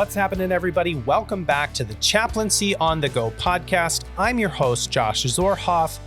What's happening, everybody? Welcome back to the Chaplaincy on the Go podcast. I'm your host, Josh Zorhoff,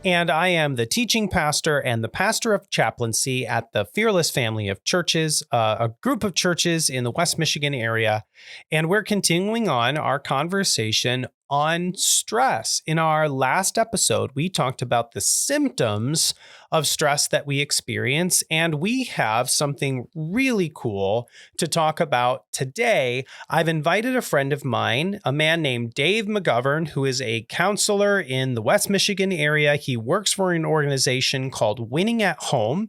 and I am the teaching pastor and the pastor of chaplaincy at the Fearless family of churches, a group of churches in the West Michigan area. And we're continuing on our conversation on stress. In our last episode, we talked about the symptoms of stress that we experience, and we have something really cool to talk about today. I've invited a friend of mine, a man named Dave McGovern, who is a counselor in the West Michigan area. He works for an organization called Winning at Home,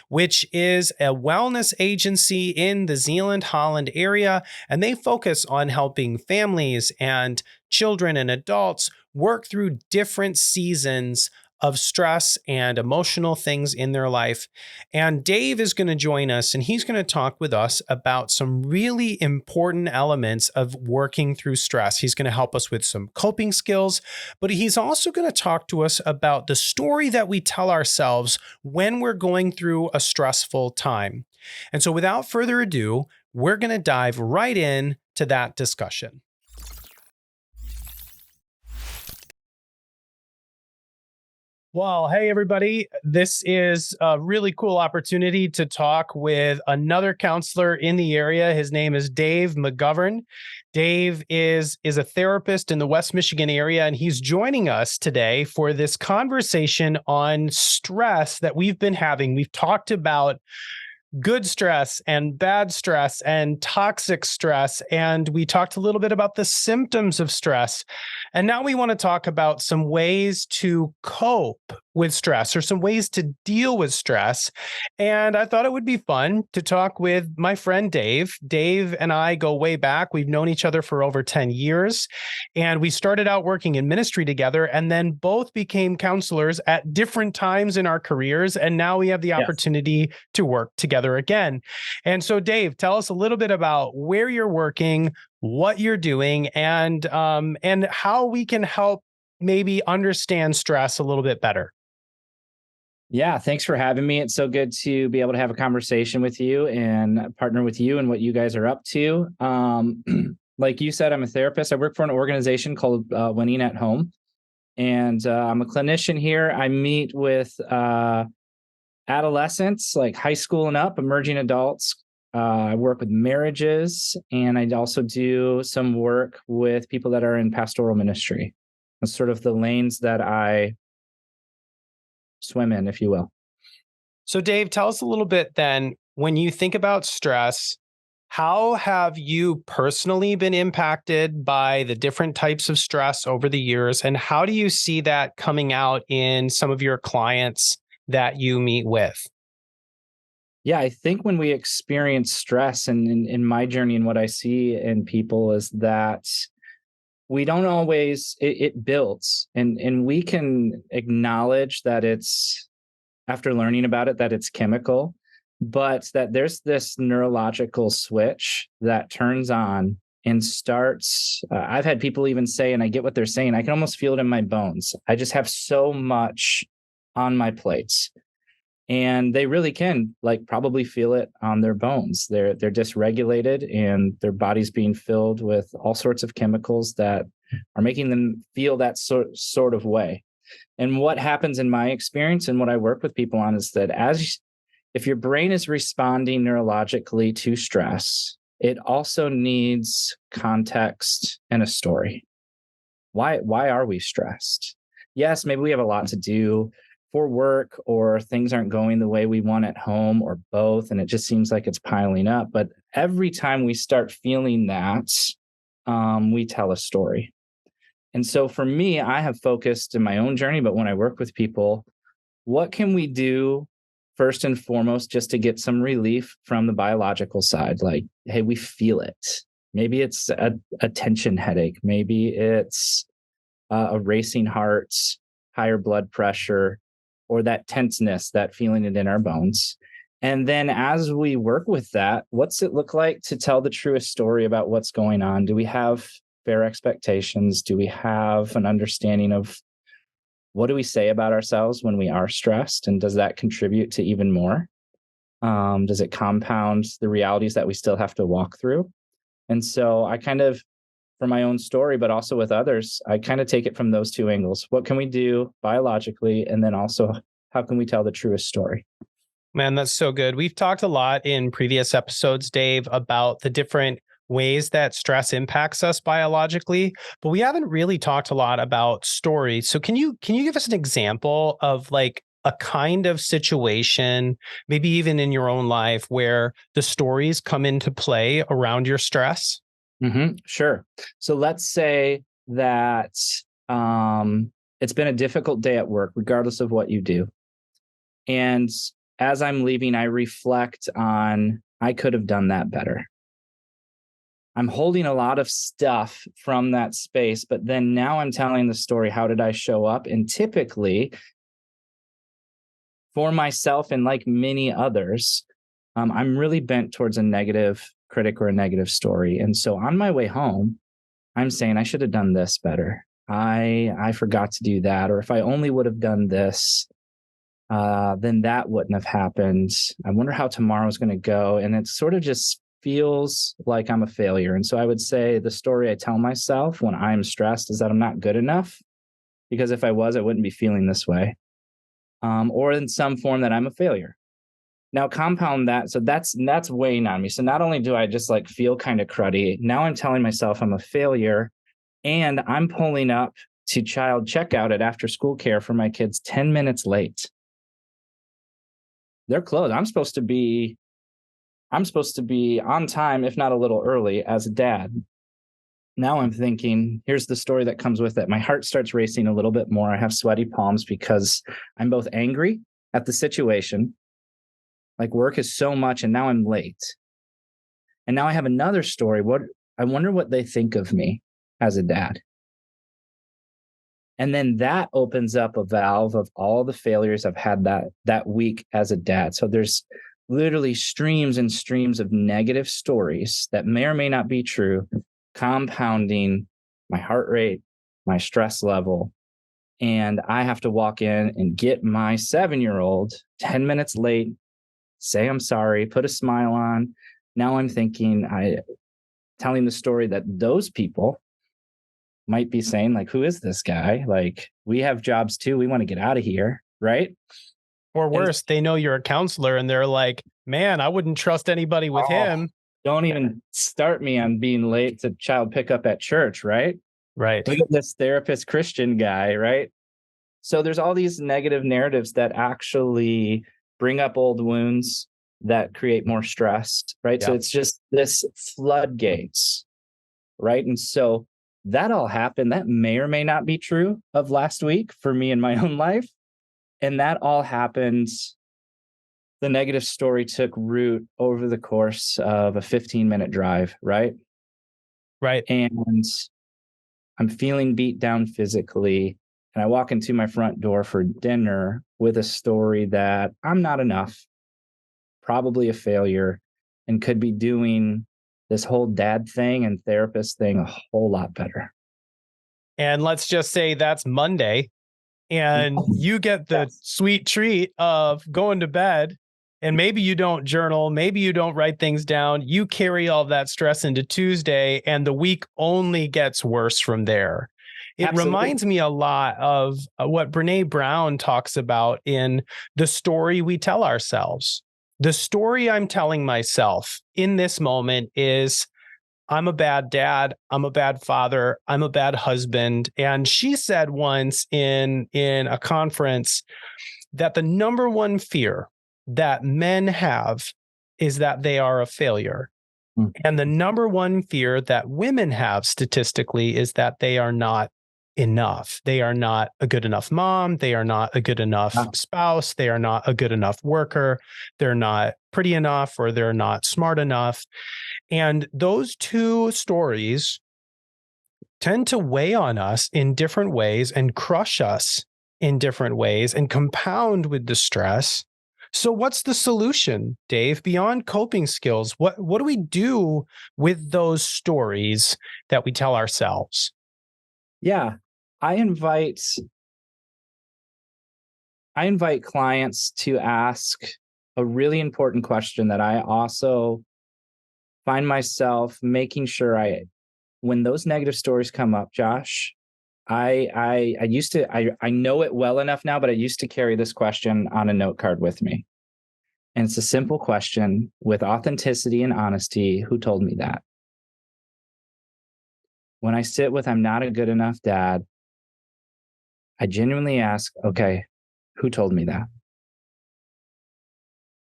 which is a wellness agency in the Zeeland-Holland area, and they focus on helping families and children and adults work through different seasons of stress and emotional things in their life. And Dave is going to join us, and he's going to talk with us about some really important elements of working through stress. He's going to help us with some coping skills, but he's also going to talk to us about the story that we tell ourselves when we're going through a stressful time. And so without further ado, we're going to dive right in to that discussion. Well, hey, everybody. This is a really cool opportunity to talk with another counselor in the area. His name is Dave McGovern. Dave is a therapist in the West Michigan area, and he's joining us today for this conversation on stress that we've been having. We've talked about good stress and bad stress and toxic stress. And we talked a little bit about the symptoms of stress. And now we want to talk about some ways to cope with stress or some ways to deal with stress. And I thought it would be fun to talk with my friend Dave. Dave and I go way back. We've known each other for over 10 years. And we started out working in ministry together and then both became counselors at different times in our careers. And now we have the opportunity to work together again. And so, Dave, tell us a little bit about where you're working, what you're doing, and how we can help maybe understand stress a little bit better. Yeah, thanks for having me. It's so good to be able to have a conversation with you and partner with you and what you guys are up to. Like you said, I'm a therapist. I work for an organization called Winning at Home, and I'm a clinician here. I meet with adolescents, like high school and up, emerging adults. I work with marriages, and I also do some work with people that are in pastoral ministry. That's sort of the lanes that I swim in, if you will. So, Dave, tell us a little bit then, when you think about stress, how have you personally been impacted by the different types of stress over the years? And how do you see that coming out in some of your clients that you meet with? Yeah, I think when we experience stress, and in my journey and what I see in people is that we don't always, it builds, and we can acknowledge that it's, after learning about it, that it's chemical, but that there's this neurological switch that turns on and starts. I've had people even say, and I get what they're saying, I can almost feel it in my bones. I just have so much on my plates. And they really can, like, probably feel it on their bones. They're dysregulated, and their body's being filled with all sorts of chemicals that are making them feel that sort of way. And what happens in my experience and what I work with people on is that if your brain is responding neurologically to stress, it also needs context and a story. Why are we stressed? Yes, maybe we have a lot to do for work, or things aren't going the way we want at home, or both, and it just seems like it's piling up. But every time we start feeling that, we tell a story. And so for me, I have focused in my own journey, but when I work with people, what can we do first and foremost just to get some relief from the biological side? Like, hey, we feel it. Maybe it's a tension headache. Maybe it's a racing heart, higher blood pressure, or that tenseness, that feeling it in our bones. And then as we work with that, what's it look like to tell the truest story about what's going on? Do we have fair expectations? Do we have an understanding of what do we say about ourselves when we are stressed? And does that contribute to even more? Does it compound the realities that we still have to walk through? And so I kind of, for my own story, but also with others, I kind of take it from those two angles. What can we do biologically? And then also, how can we tell the truest story? Man, that's so good. We've talked a lot in previous episodes, Dave, about the different ways that stress impacts us biologically, but we haven't really talked a lot about stories. So can you give us an example of like a kind of situation, maybe even in your own life, where the stories come into play around your stress? Sure. So let's say that it's been a difficult day at work, regardless of what you do. And as I'm leaving, I reflect on, I could have done that better. I'm holding a lot of stuff from that space, but then now I'm telling the story. How did I show up? And typically, for myself and like many others, I'm really bent towards a negative critic or a negative story. And so on my way home, I'm saying I should have done this better. I forgot to do that. Or if I only would have done this, then that wouldn't have happened. I wonder how tomorrow's going to go. And it sort of just feels like I'm a failure. And so I would say the story I tell myself when I'm stressed is that I'm not good enough, because if I was, I wouldn't be feeling this way. Or in some form that I'm a failure. Now compound that. So that's weighing on me. So not only do I just like feel kind of cruddy, now I'm telling myself I'm a failure, and I'm pulling up to child checkout at after school care for my kids 10 minutes late. They're closed. I'm supposed to be on time, if not a little early, as a dad. Now I'm thinking, here's the story that comes with it. My heart starts racing a little bit more. I have sweaty palms because I'm both angry at the situation, like work is so much, and now I'm late. And now I have another story. I wonder what they think of me as a dad. And then that opens up a valve of all the failures I've had that week as a dad. So there's literally streams and streams of negative stories that may or may not be true, compounding my heart rate, my stress level. And I have to walk in and get my 7-year-old 10 minutes late, say I'm sorry, put a smile on. Now I'm thinking, telling the story that those people might be saying, like, who is this guy? Like, we have jobs too. We want to get out of here. Right. Or And worse, they know you're a counselor and they're like, man, I wouldn't trust anybody with him. Don't even start me on being late to child pickup at church. Right. Right. Look at this therapist Christian guy. Right. So there's all these negative narratives that actually bring up old wounds that create more stress. Right. Yeah. So it's just this floodgates. Right. And so that all happened. That may or may not be true of last week for me in my own life. And that all happened. The negative story took root over the course of a 15-minute drive. Right. Right. And I'm feeling beat down physically. And I walk into my front door for dinner with a story that I'm not enough, probably a failure, and could be doing this whole dad thing and therapist thing a whole lot better. And let's just say that's Monday, and you get the Yes. sweet treat of going to bed, and maybe you don't journal, maybe you don't write things down. You carry all that stress into Tuesday, and the week only gets worse from there. It Absolutely. reminds me a lot of what Brene Brown talks about in The Story We Tell Ourselves. The story I'm telling myself in this moment is, I'm a bad dad, I'm a bad father, I'm a bad husband. And she said once in a conference that the number one fear that men have is that they are a failure. And the number one fear that women have statistically is that they are not enough. They are not a good enough mom. They are not a good enough spouse. They are not a good enough worker. They're not pretty enough, or they're not smart enough. And those two stories tend to weigh on us in different ways and crush us in different ways and compound with the stress. So what's the solution, Dave, beyond coping skills? What do we do with those stories that we tell ourselves? Yeah. I invite clients to ask a really important question that I also find myself making sure when those negative stories come up, Josh, I used to, I know it well enough now, but I used to carry this question on a note card with me. And it's a simple question with authenticity and honesty. Who told me that? When I sit with, I'm not a good enough dad, I genuinely ask, okay, who told me that?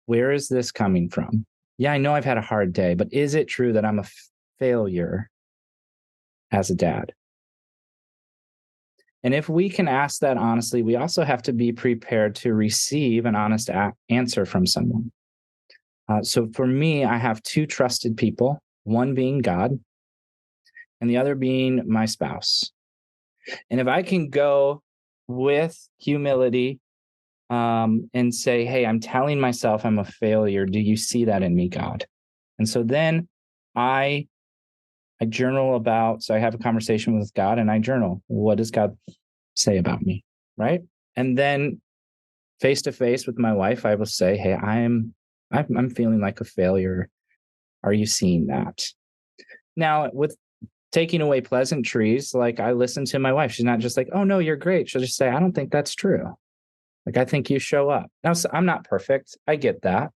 Where is this coming from? Yeah, I know I've had a hard day, but is it true that I'm a failure as a dad? And if we can ask that honestly, we also have to be prepared to receive an honest answer from someone. So for me, I have two trusted people, one being God and the other being my spouse. And if I can go with humility and say, hey, I'm telling myself I'm a failure. Do you see that in me, God? And so then I journal about, so I have a conversation with God and I journal. What does God say about me? Right. And then face to face with my wife, I will say, hey, I'm feeling like a failure. Are you seeing that? Now, with taking away pleasantries, like I listen to my wife. She's not just like, oh, no, you're great. She'll just say, I don't think that's true. Like, I think you show up. Now, I'm not perfect. I get that.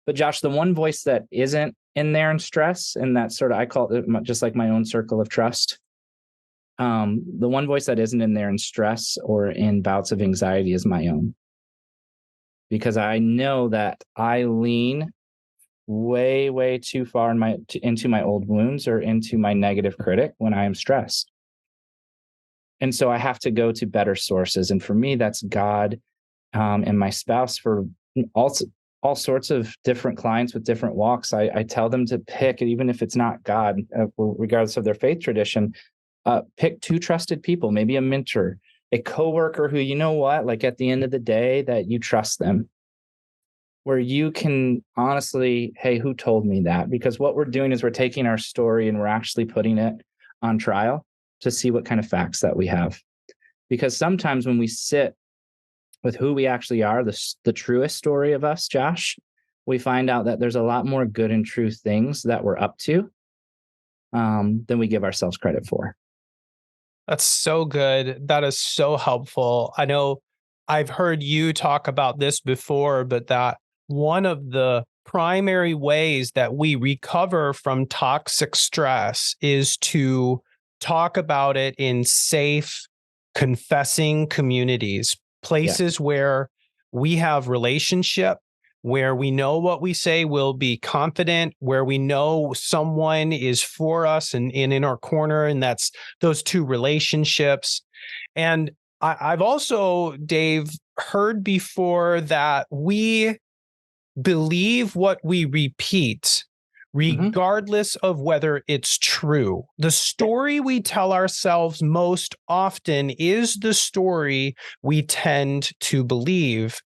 But Josh, the one voice that isn't in there in stress, and that sort of, I call it just like my own circle of trust. The one voice that isn't in there in stress or in bouts of anxiety is my own. Because I know that I lean way, way too far into my old wounds or into my negative critic when I am stressed. And so I have to go to better sources. And for me, that's God and my spouse. For all sorts of different clients with different walks, I tell them to pick, even if it's not God, regardless of their faith tradition, pick two trusted people, maybe a mentor, a coworker who, you know what, like at the end of the day, that you trust them, where you can honestly, hey, who told me that? Because what we're doing is we're taking our story and we're actually putting it on trial to see what kind of facts that we have. Because sometimes when we sit with who we actually are, the truest story of us, Josh, we find out that there's a lot more good and true things that we're up to than we give ourselves credit for. That's so good. That is so helpful. I know I've heard you talk about this before, but that one of the primary ways that we recover from toxic stress is to talk about it in safe, confessing communities, Yeah. places where we have relationship, where we know what we say will be confident, where we know someone is for us and in our corner, and that's those two relationships. And I've also, Dave, heard before that we believe what we repeat, Mm-hmm. regardless of whether it's true. The story we tell ourselves most often is the story we tend to believe.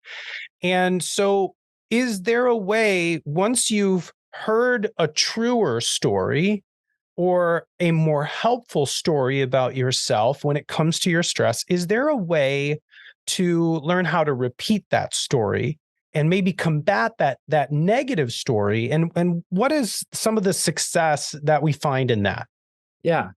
And so, is there a way, once you've heard a truer story or a more helpful story about yourself when it comes to your stress, is there a way to learn how to repeat that story and maybe combat that negative story? And what is some of the success that we find in that? Yeah.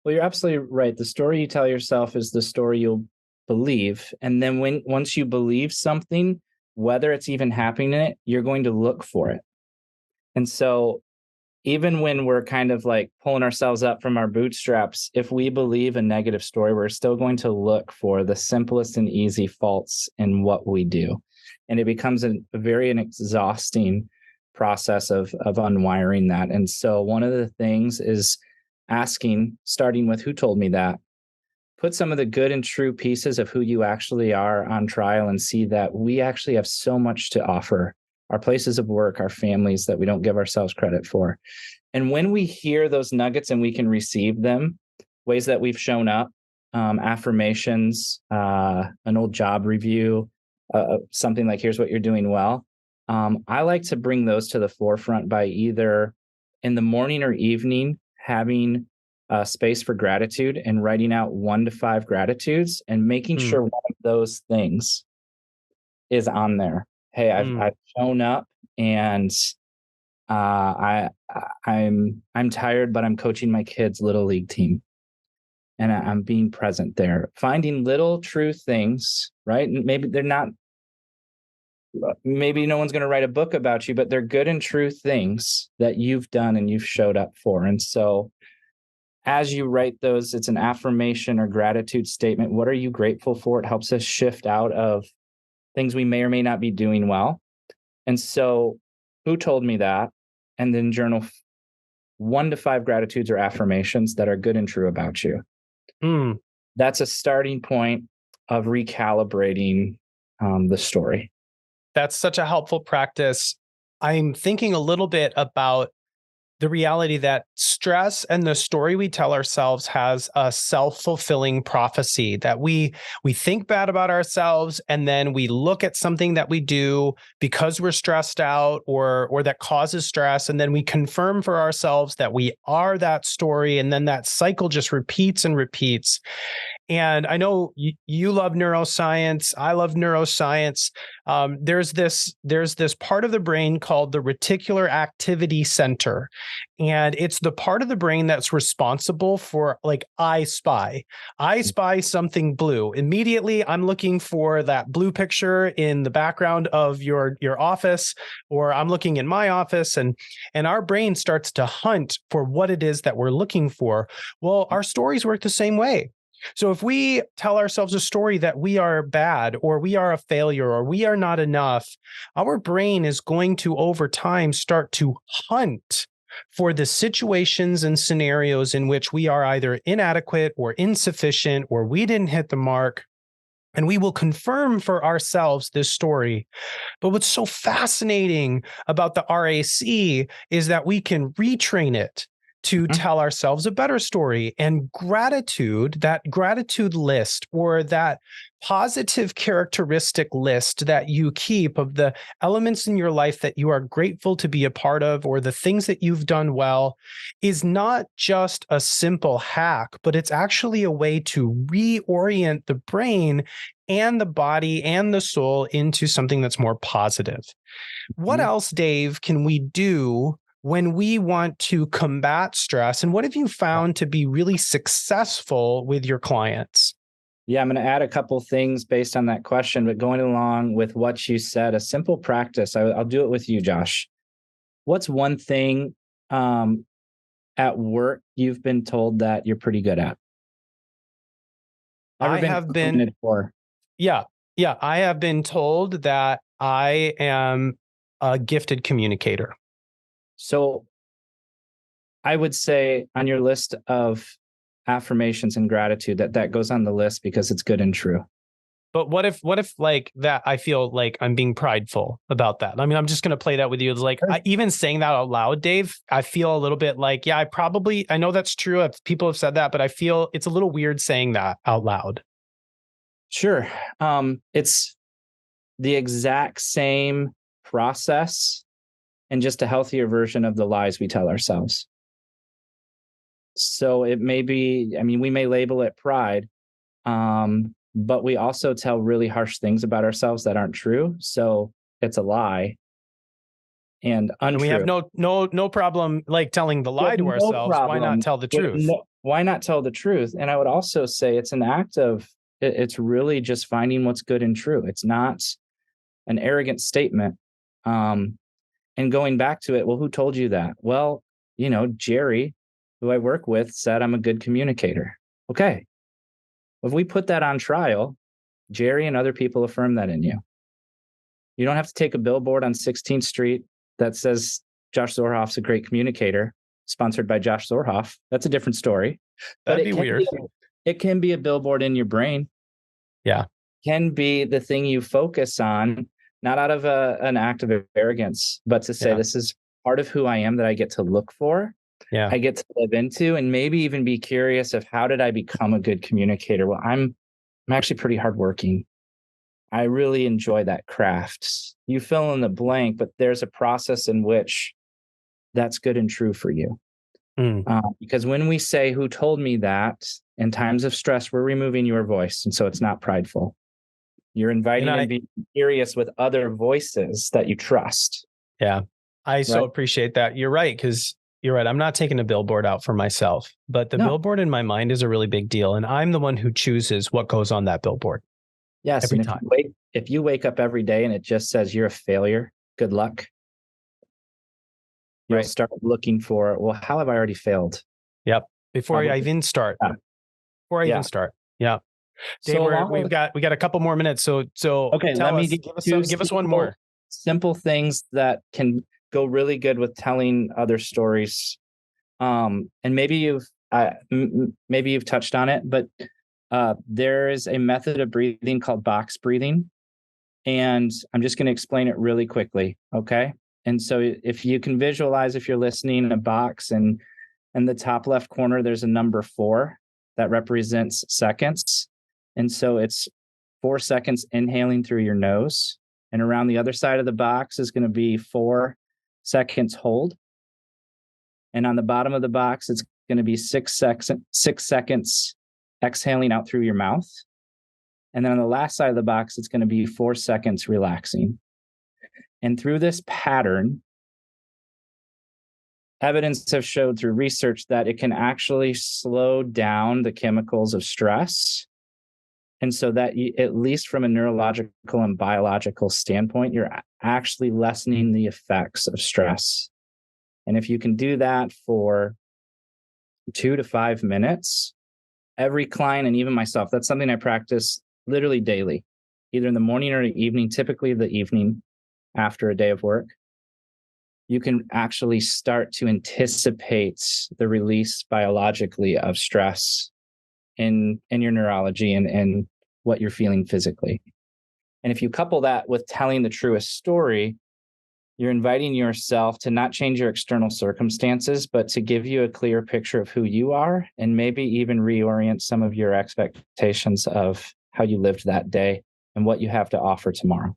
Well, you're absolutely right. The story you tell yourself is the story you'll believe. And then once you believe something, whether it's even happening, you're going to look for it. And so even when we're kind of like pulling ourselves up from our bootstraps, if we believe a negative story, we're still going to look for the simplest and easy faults in what we do. And it becomes a very exhausting process of unwiring that. And so one of the things is asking, starting with who told me that, put some of the good and true pieces of who you actually are on trial and see that we actually have so much to offer our places of work, our families, that we don't give ourselves credit for. And when we hear those nuggets and we in them, ways that we've shown up, affirmations, an old job review, something like, here's what you're doing well. I like to bring those to the forefront by either in the morning or evening having space for gratitude and writing out 1 to 5 gratitudes and making Mm, sure one of those things is on there. Hey, I've mm, shown up and I'm tired, but I'm coaching my kids' little league team, and I'm being present there, finding little true things, right? And maybe no one's going to write a book about you, but they're good and true things that you've done and you've showed up for. And so as you write those, it's an affirmation or gratitude statement. What are you grateful for? It helps us shift out of things we may or may not be doing well. And so who told me that? And then journal 1 to 5 gratitudes or affirmations that are good and true about you. That's a starting point of recalibrating the story. That's such a helpful practice. I'm thinking a little bit about the reality that stress and the story we tell ourselves has a self-fulfilling prophecy, that we think bad about ourselves, and then we look at something that we do because we're stressed out or that causes stress, and then we confirm for ourselves that we are that story, and then that cycle just repeats and repeats. And I know you love neuroscience. I love neuroscience. There's this part of the brain called the reticular activity center, and it's the part of the brain that's responsible for, like, I spy something blue. Immediately, I'm looking for that blue picture in the background of your office, or I'm looking in my office, and our brain starts to hunt for what it is that we're looking for. Well, our stories work the same way. So if we tell ourselves a story that we are bad, or we are a failure, or we are not enough, our brain is going to, over time, start to hunt for the situations and scenarios in which we are either inadequate or insufficient, or we didn't hit the mark. And we will confirm for ourselves this story. But what's so fascinating about the RAC is that we can retrain it to tell ourselves a better story. And gratitude, that gratitude list, or that positive characteristic list that you keep of the elements in your life that you are grateful to be a part of, or the things that you've done well, is not just a simple hack, but it's actually a way to reorient the brain and the body and the soul into something that's more positive. What else, Dave, can we do when we want to combat stress? And what have you found to be really successful with your clients? Yeah, I'm going to add a couple things based on that question, but going along with what you said, a simple practice. I'll do it with you, Josh. What's one thing at work you've been told that you're pretty good at? I have been told that I am a gifted communicator. So I would say on your list of affirmations and gratitude, that goes on the list because it's good and true. But what if like that, I feel like I'm being prideful about that? I mean, I'm just going to play that with you. It's like, even saying that out loud, Dave, I feel a little bit like, yeah, I know that's true. If people have said that, but I feel it's a little weird saying that out loud. Sure. It's the exact same process and just a healthier version of the lies we tell ourselves. So it may be, we may label it pride, but we also tell really harsh things about ourselves that aren't true. So it's a lie and untrue. And we have no problem like telling the lie to ourselves. Why not tell the truth? Why not tell the truth? And I would also say it's an act of, it's really just finding what's good and true. It's not an arrogant statement. And going back to it, well, who told you that? Well, Jerry, who I work with, said I'm a good communicator. Okay. If we put that on trial, Jerry and other people affirm that in you. You don't have to take a billboard on 16th Street that says Josh Zorhoff's a great communicator, sponsored by Josh Zorhoff. That's a different story. That'd be weird. It can be a billboard in your brain. Yeah. It can be the thing you focus on, not out of an act of arrogance, but to say, this is part of who I am that I get to look for. Yeah. I get to live into, and maybe even be curious of how did I become a good communicator? Well, I'm actually pretty hardworking. I really enjoy that craft. You fill in the blank, but there's a process in which that's good and true for you. Because when we say, who told me that, in times of stress, we're removing your voice. And so it's not prideful. You're inviting and being curious with other voices that you trust. Yeah. I so right? appreciate that. You're right, because you're right. I'm not taking a billboard out for myself, but the No. billboard in my mind is a really big deal. And I'm the one who chooses what goes on that billboard Yes. every And time. if you wake up every day and it just says you're a failure, good luck. You'll Right. start looking for, well, how have I already failed? Yep. Before I Probably. even start. Yeah. Before I Yeah. even start. Yeah. Dave, So along we've with, got a couple more minutes. So okay, let tell me us, give you give us one more. simple things that can go really good with telling other stories. And maybe maybe you've touched on it, but there is a method of breathing called box breathing. And I'm just going to explain it really quickly. Okay. And so if you can visualize, if you're listening, a box, and in the top left corner, there's a number 4 that represents seconds. And so it's 4 seconds inhaling through your nose. And around the other side of the box is going to be 4 seconds hold. And on the bottom of the box, it's going to be 6 seconds exhaling out through your mouth. And then on the last side of the box, it's going to be 4 seconds relaxing. And through this pattern, evidence have showed through research that it can actually slow down the chemicals of stress. And so that at least from a neurological and biological standpoint, you're actually lessening the effects of stress. And if you can do that for 2 to 5 minutes, every client and even myself, that's something I practice literally daily, either in the morning or the evening, typically the evening after a day of work. You can actually start to anticipate the release biologically of stress in your neurology and what you're feeling physically. And if you couple that with telling the truest story, you're inviting yourself to not change your external circumstances, but to give you a clear picture of who you are and maybe even reorient some of your expectations of how you lived that day and what you have to offer tomorrow.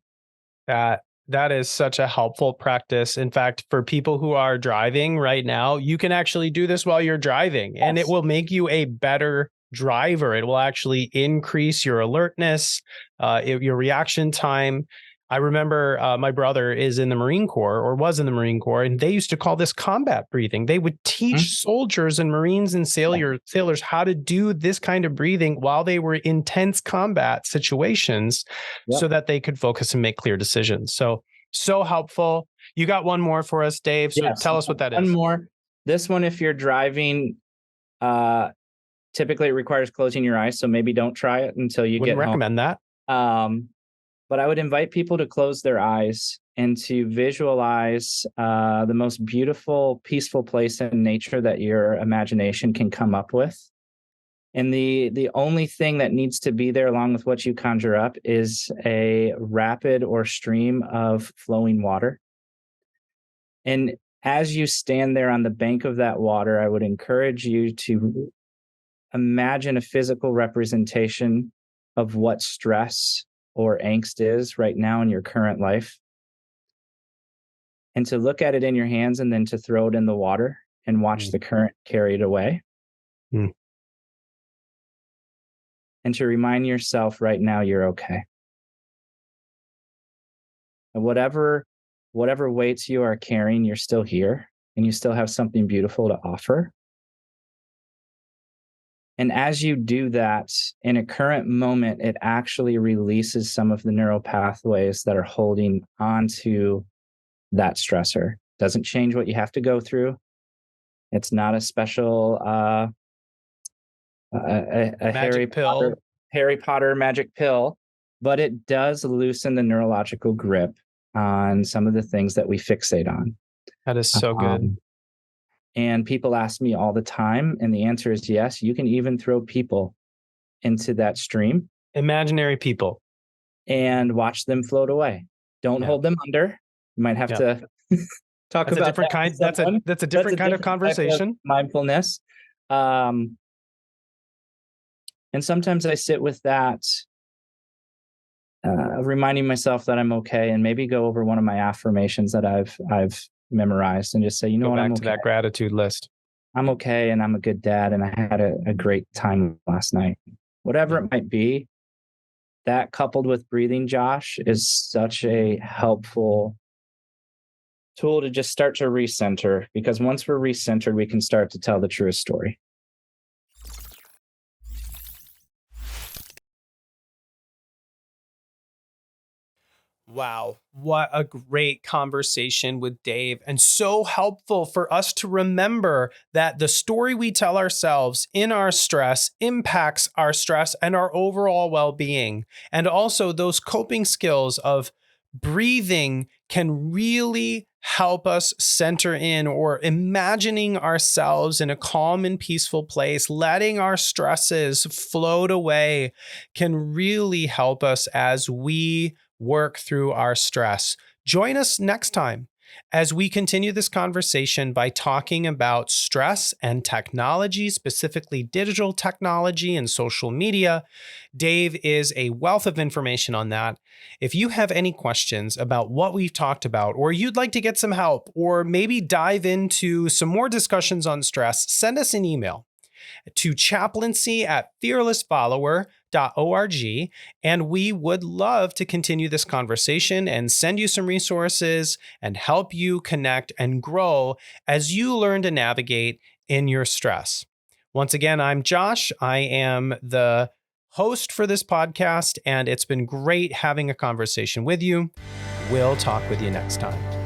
That is such a helpful practice. In fact, for people who are driving right now, you can actually do this while you're driving, and it will make you a better driver. It will actually increase your alertness, your reaction time. I remember my brother is in the Marine Corps, or was in the Marine Corps, and they used to call this combat breathing. They would teach soldiers and Marines and sailors how to do this kind of breathing while they were in tense combat situations, so that they could focus and make clear decisions. So helpful. You got one more for us, Dave. So Yes. tell us what that is. One more. This one, if you're driving, typically it requires closing your eyes. So maybe don't try it until you Wouldn't get home. recommend that. But I would invite people to close their eyes and to visualize the most beautiful, peaceful place in nature that your imagination can come up with. And the only thing that needs to be there along with what you conjure up is a rapid or stream of flowing water. And as you stand there on the bank of that water, I would encourage you to imagine a physical representation of what stress or angst is right now in your current life, and to look at it in your hands and then to throw it in the water and watch the current carry it away. And to remind yourself right now you're okay. And whatever weights you are carrying, you're still here and you still have something beautiful to offer. And as you do that, in a current moment, it actually releases some of the neural pathways that are holding onto that stressor. Doesn't change what you have to go through. It's not a special Harry Potter magic pill, but it does loosen the neurological grip on some of the things that we fixate on. That is so good. And people ask me all the time, and the answer is yes. You can even throw people into that stream. Imaginary people. And watch them float away. Don't hold them under. You might have to talk about a different kind. That's a different kind of conversation. Of mindfulness. And sometimes I sit with that, reminding myself that I'm okay, and maybe go over one of my affirmations that I've memorized and just say, you know what, I'm okay. To that gratitude list. I'm okay, and I'm a good dad, and I had a great time last night. Whatever it might be, that coupled with breathing, Josh, is such a helpful tool to just start to recenter, because once we're recentered, we can start to tell the truest story. Wow, what a great conversation with Dave, and so helpful for us to remember that the story we tell ourselves in our stress impacts our stress and our overall well-being. And also those coping skills of breathing can really help us center in, or imagining ourselves in a calm and peaceful place, letting our stresses float away can really help us as we work through our stress. Join us next time as we continue this conversation by talking about stress and technology, specifically digital technology and social media. Dave is a wealth of information on that. If you have any questions about what we've talked about, or you'd like to get some help, or maybe dive into some more discussions on stress, send us an email to chaplaincy@fearlessfollower.org, and we would love to continue this conversation and send you some resources and help you connect and grow as you learn to navigate in your stress. Once again, I'm Josh. I am the host for this podcast, and it's been great having a conversation with you. We'll talk with you next time.